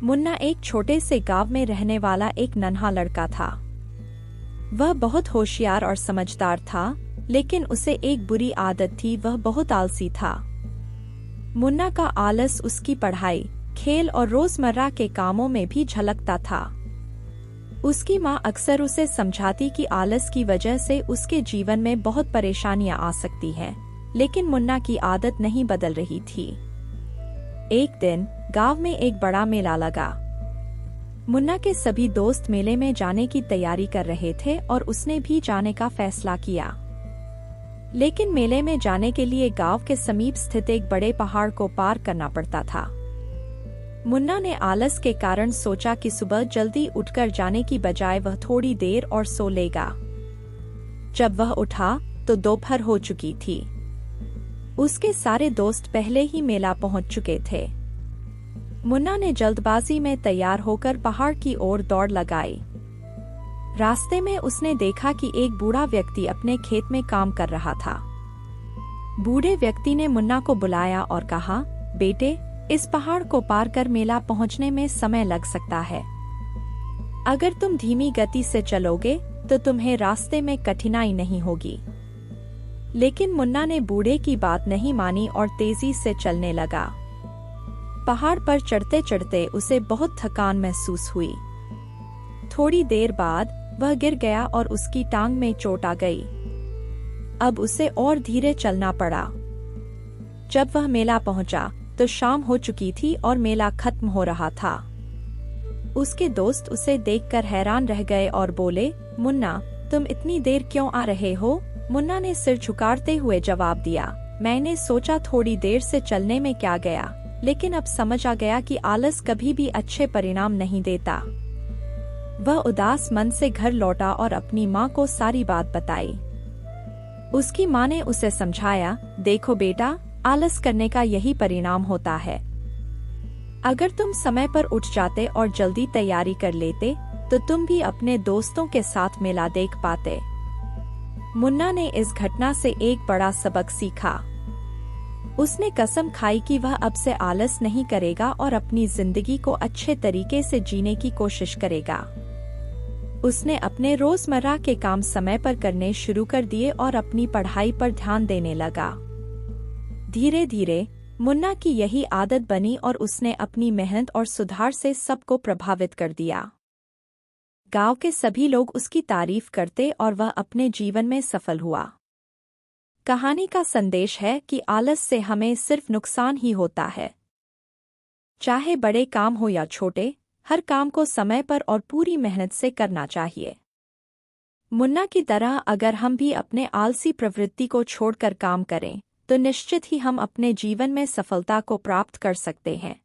मुन्ना एक छोटे से गांव में रहने वाला एक नन्हा लड़का था। वह बहुत होशियार और समझदार था, लेकिन उसे एक बुरी आदत थी, वह बहुत आलसी था। मुन्ना का आलस उसकी पढ़ाई, खेल और रोजमर्रा के कामों में भी झलकता था। उसकी माँ अक्सर उसे समझाती कि आलस की वजह से उसके जीवन में बहुत परेशानियां आ सकती हैं, लेकिन मुन्ना की आदत नहीं बदल रही थी। एक दिन गांव में एक बड़ा मेला लगा। मुन्ना के सभी दोस्त मेले में जाने की तैयारी कर रहे थे और उसने भी जाने का फैसला किया। लेकिन मेले में जाने के लिए गांव के समीप स्थित एक बड़े पहाड़ को पार करना पड़ता था। मुन्ना ने आलस के कारण सोचा कि सुबह जल्दी उठकर जाने की बजाय वह थोड़ी देर और सो लेगा। जब वह उठा तो दोपहर हो चुकी थी। उसके सारे दोस्त पहले ही मेला पहुंच चुके थे। मुन्ना ने जल्दबाजी में तैयार होकर पहाड़ की ओर दौड़ लगाई। रास्ते में उसने देखा कि एक बूढ़ा व्यक्ति अपने खेत में काम कर रहा था। बूढ़े व्यक्ति ने मुन्ना को बुलाया और कहा, बेटे, इस पहाड़ को पार कर मेला पहुंचने में समय लग सकता है। अगर तुम धीमी गति से चलोगे तो तुम्हें रास्ते में कठिनाई नहीं होगी। लेकिन मुन्ना ने बूढ़े की बात नहीं मानी और तेजी से चलने लगा। पहाड़ पर चढ़ते चढ़ते उसे बहुत थकान महसूस हुई। थोड़ी देर बाद वह गिर गया और उसकी टांग में चोट आ गई। अब उसे और धीरे चलना पड़ा। जब वह मेला पहुंचा तो शाम हो चुकी थी और मेला खत्म हो रहा था। उसके दोस्त उसे देखकर हैरान रह गए और बोले, मुन्ना, तुम इतनी देर क्यों आ रहे हो? मुन्ना ने सिर झुकाते हुए जवाब दिया, मैंने सोचा थोड़ी देर से चलने में क्या गया, लेकिन अब समझ आ गया कि आलस कभी भी अच्छे परिणाम नहीं देता। वह उदास मन से घर लौटा और अपनी माँ को सारी बात बताई। उसकी माँ ने उसे समझाया, देखो बेटा, आलस करने का यही परिणाम होता है। अगर तुम समय पर उठ जाते और जल्दी तैयारी कर लेते तो तुम भी अपने दोस्तों के साथ मेला देख पाते। मुन्ना ने इस घटना से एक बड़ा सबक सीखा। उसने कसम खाई कि वह अब से आलस नहीं करेगा और अपनी जिंदगी को अच्छे तरीके से जीने की कोशिश करेगा। उसने अपने रोजमर्रा के काम समय पर करने शुरू कर दिए और अपनी पढ़ाई पर ध्यान देने लगा। धीरे धीरे मुन्ना की यही आदत बनी और उसने अपनी मेहनत और सुधार से सबको प्रभावित कर दिया। गांव के सभी लोग उसकी तारीफ करते और वह अपने जीवन में सफल हुआ। कहानी का संदेश है कि आलस से हमें सिर्फ नुकसान ही होता है। चाहे बड़े काम हो या छोटे, हर काम को समय पर और पूरी मेहनत से करना चाहिए। मुन्ना की तरह अगर हम भी अपने आलसी प्रवृत्ति को छोड़कर काम करें तो निश्चित ही हम अपने जीवन में सफलता को प्राप्त कर सकते हैं।